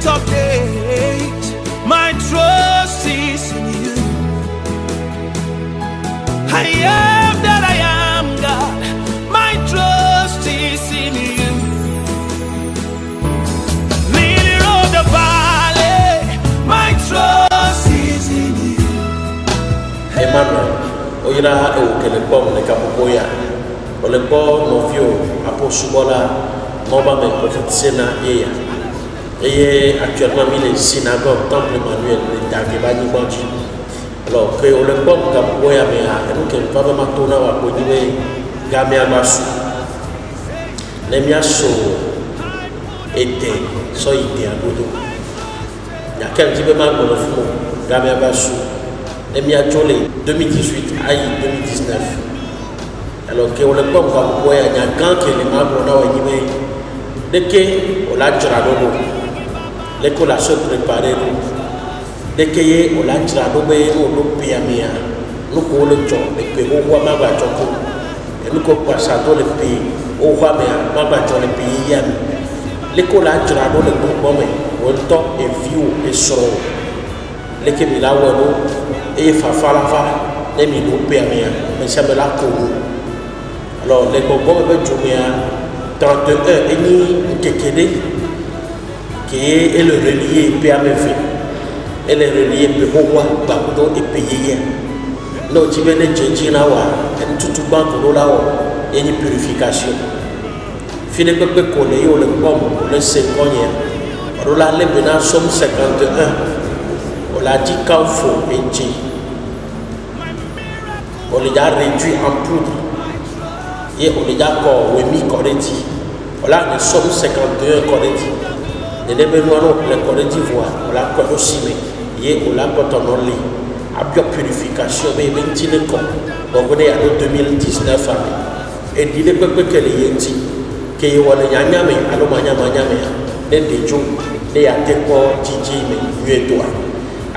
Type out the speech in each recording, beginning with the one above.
of days, my trust is in you. I am that I am, God. My trust is in you. Lily of the valley, my trust is in you. Emmanuel, oyira ewokele bom ne kapopoya. Ole bo novio aposubola moba me prophétisena yeya. Et actuellement il est synagogue temple Emmanuel de Dagibani Banji. Alors que on le bombe kapopoya me a nous que pas vraiment tourner wa kodiwe gamia basu. Lemia so était so idée à godo. Ya quel petit peu mal pour le fou gamia basu. Lemia jolé 2018 aïe 2019. Alors que on le bombe kapopoya nya quand que les mal pour na wa yime. Dès que on l'a jrado l'école a se préparé dès que on l'a jrado be on piamia nous ko le job et que on voit ma ba joko et nous ko passer dans le pays on voit ma ba joko le pays yan l'école a jrado le bon mais on temps et vieux et soro l'équipe là où et fa les mino piamia mais ça me la ko alors les bon be jomia 31 et ni kekede qui est le relié PMF et le relié Behowa Bakudo et Payé. Nous tu veux les Djinjinawa et tout banque là et une purification. Fini que connaît le pomme le 50e. On l'a les bénin somme 51. On l'a dit qu'il faut et Dji. On l'a réduit en poudre. Et on l'a encore remis correcti. Voilà, nous sommes 51 correcti. Les déménoirs, les correcti voient, on l'a encore aussi, mais et on l'a encore en lit. À bien purification, mais il y a donc on est à 2019 et il est peu que les yenti, que y a les yanyame, alors manyame, les déjou, les atépo, titi, mais toi.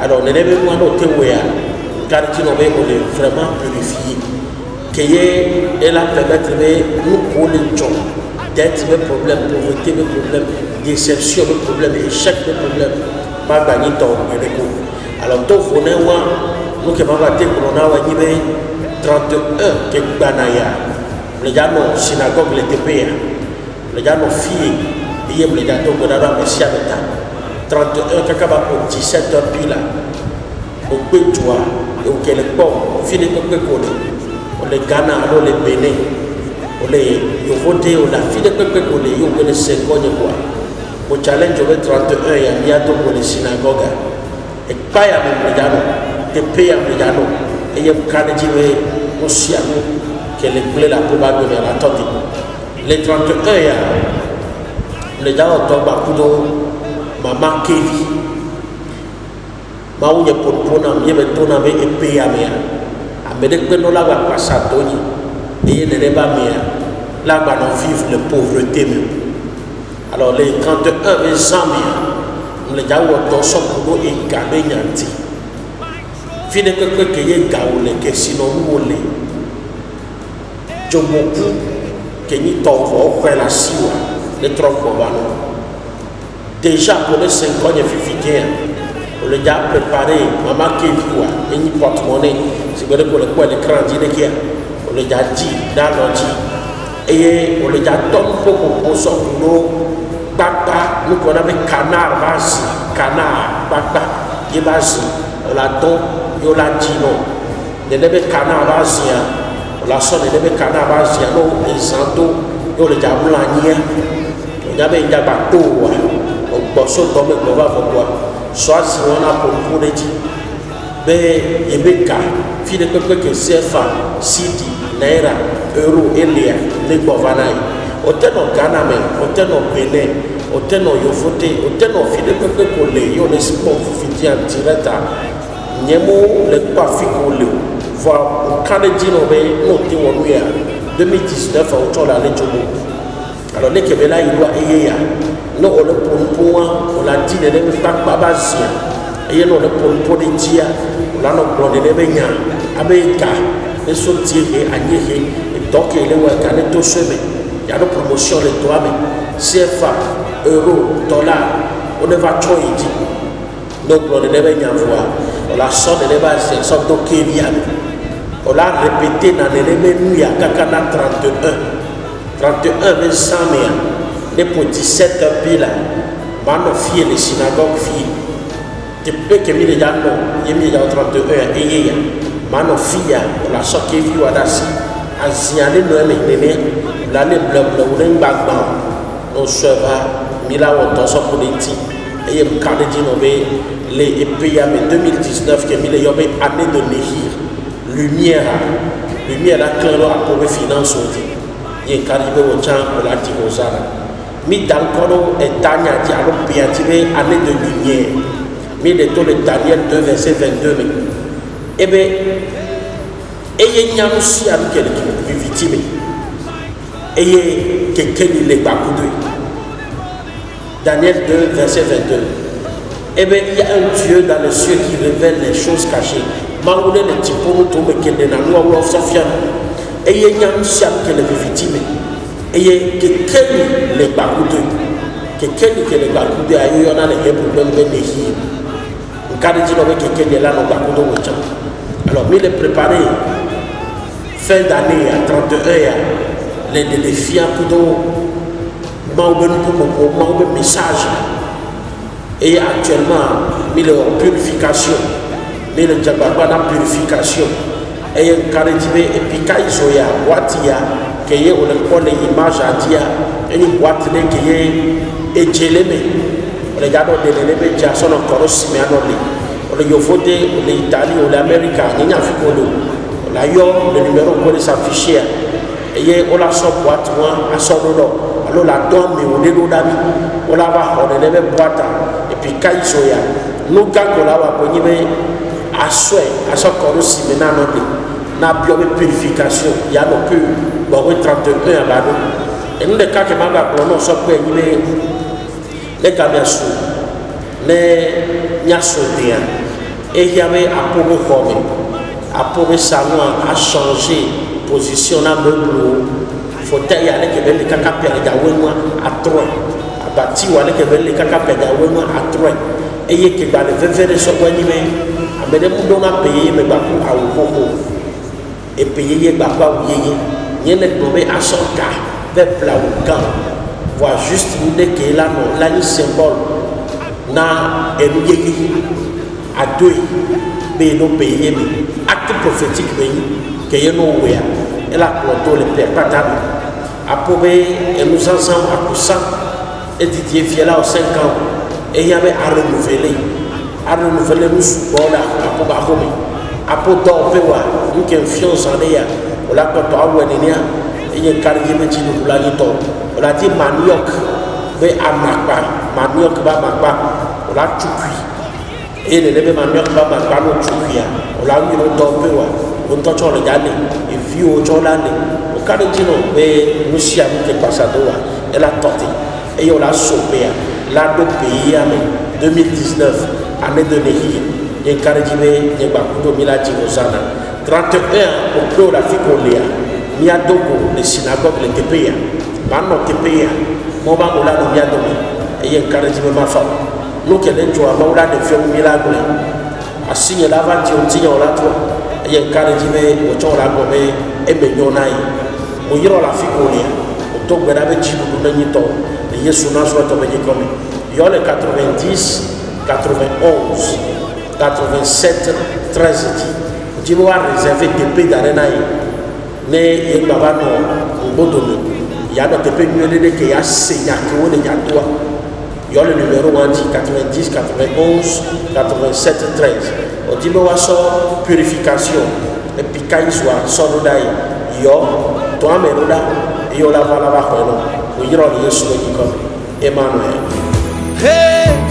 Alors les déménoirs, on est car tu n'avais on est vraiment purifié. Elle a permettre de nous pour les gens d'être des problèmes, pauvreté, des problèmes, déception, des problèmes, échec, des problèmes, pas gagner ton médico. Alors, donc, vous n'avez pas, nous qui avons été pour nous avoir 31 qui est banaya. Les gens ont synagogue, les TPA, les gens ont filles, les gens ont donné un messiah d'État. 31 qui a pour 17 heures pile, au peu de joie, et au quel pont, fini comme le connaît. On les Ghana, on les Bénin, on les voté, on a fini de peu qu'on les yo les 5 ans quoi. Au challenge over 31 il y a bientôt pour les synagogues. Et pas à Médiano, et paye à Médiano. Et il y a un cas de dire aussi à nous que les plaies la probable de la tente. Les 31 il y a les gens ont tombé à coup de maman Kevi. Maou y a pour pona, y a betona et paye à Méa. Mais dès que nous l'avons passé à Tony, et les débats, là, nous vivons la pauvreté. Alors, les 31 les ans, les gens ont sont pour nous et gagner nanti. Fini que y ait gaoulé, que sinon nous les. Djomoku, que ni t'envoie au la siwa, les trois combats. Déjà pour les 5 ans, il y a fait on les a préparé, maman qui vit, et ni porte-monnaie. C'est vrai pour le coup, l'écran dit qu'il on les a dit dans l'ordi. Et on les a donné pour son boulot. Baba, nous qu'on avait canard, basi, canard, baba, et basi. On l'a donné, et on l'a dit non. Les débats canard, basi, on l'a sonné, les débats canard, basi, non, les andos, et on les a boulaniers. On avait un bateau, on bosse au tombe, on va voir. Soit si on a pour les dire. Mais il y a des gens qui CFA, City, Naira, Euro, Elia, Negovanai. Autant au Ghana, autant au Bénin, autant au Yofoté, autant au Fide Pépé, on est sport fiti en direct. Niemo, le Pafi Kolé, voir au Canadien, noté au 2019, autour de la Légion. Alors, les Québécois, il doit y avoir. Nous, on le pour on l'a dit, les pas babasien. Et nous, le pour les dia, on a nos blondes, les baignants, Américains, les soutiers, et donc, il est un canet au chemin. Il y a nos promotions, les droits, CFA, euro, dollar, on ne va choisir donc on ne va pas voir on la sort de l'éva c'est sorte de Kélian on l'a répété dans l'élément à Kakana 31 Vincent les pour 17 piles mano fille les synagogues filles tu peux que mi déjà non il y a 31 et mano fille on la sort qui vit à Dassi aziane no me l'année blabla ou d'un bagban on se va mila on so politi et me cadre dit les EPA 2019 que mille yobé année de nehir lumière la clair à pour finance au y caribé au champ pour la tirosara mi dankoro et tanya ti alo piative année de lumière mi de tout le Daniel 2 verset 22 et ben et y a aussi avec quelqu'un victime et quelqu'un il est pas coudé Daniel 2 verset 22 et bien il y a un Dieu dans les cieux qui révèle les choses cachées Maoulé le typo tout me qui est dans nous Sofia et il y a aussi avec les victimes et quelqu'un il est pas coudé quelqu'un qui est pas coudé a eu on a les problèmes de nehir on garde dit avec quelqu'un est là non pas coudé au champ alors il est préparé fin d'année à 31 les défis pour mon message et actuellement il est en purification il est en purification et un carrétime et puis quand il y a boîte qui est on les images à dire une boîte qui est et gelée on regarde des éléments qui sont encore aussi mais on les voté on les Italie on les Américains il y a la le numéro qu'on s'affiche et on la sort boîte moi à son nom alors la donne mais on est d'ami on la va on est même boîte et puis quand il soya nous quand on la va venir à souhait à son corps aussi maintenant na bio purification il y a donc bon 31 à la et nous les cas que m'a on sort pour les caméras les nyasodien et il y avait à pour après ça a changé position dans le bureau fauteuil avec les caca perdre à 3 à bâti ou avec les caca perdre à 3 et il y a que dans le verre sur quoi ni mais les gens ont payé mais pas pour avoir et payer pas ou y a les tombé à son cas vers plat ou camp voir juste une que là non là ni symbole na et nous à deux mais nous payer acte prophétique que y a nos ouïa et la clodo le père patable approuvé et nous ensemble à pour ça et Didier Fiela aux 5 ans et il y avait à renouveler nous bon là à pour baromé à pour dorvewa nous qui confiance en eux on l'a pas à ouénia et il y a carrière petit nous la lito on l'a dit manioc mais à manioc ba makba on l'a tout cuit et les mêmes manioc ba makba nous tout cuit on l'a mis au dorvewa on t'entend le gagner et vieux au journal au cas de dire mais nous si avec les passados elle a tenté et on l'a sauvé là de pays en 2019 année de nehir et carrément il y a beaucoup de miladi osana 31 au pro la ficolia mia dogo les synagogues les TPA maintenant TPA mon ba mola no mia dogo et il y a carrément ma femme nous qui les joie mola de faire miracle a signé l'aventure on tient là toi il y a carrément au ton la gobe et benyonai mo yiro la ficolia au to gbera be jibu do nito et yesu na so to be comme il y a le 90 91 87 13 dit on va réserver des pays d'arena ne et baba no bodono il y a notre pays mieux de que ya senya que on est à toi il y a le numéro 90 91 87 13 on dit on va sur purification et puis quand il soit sur d'ai yo toi meroda et on la va là-bas on y aura le Yesu qui comme Emmanuel. Hey!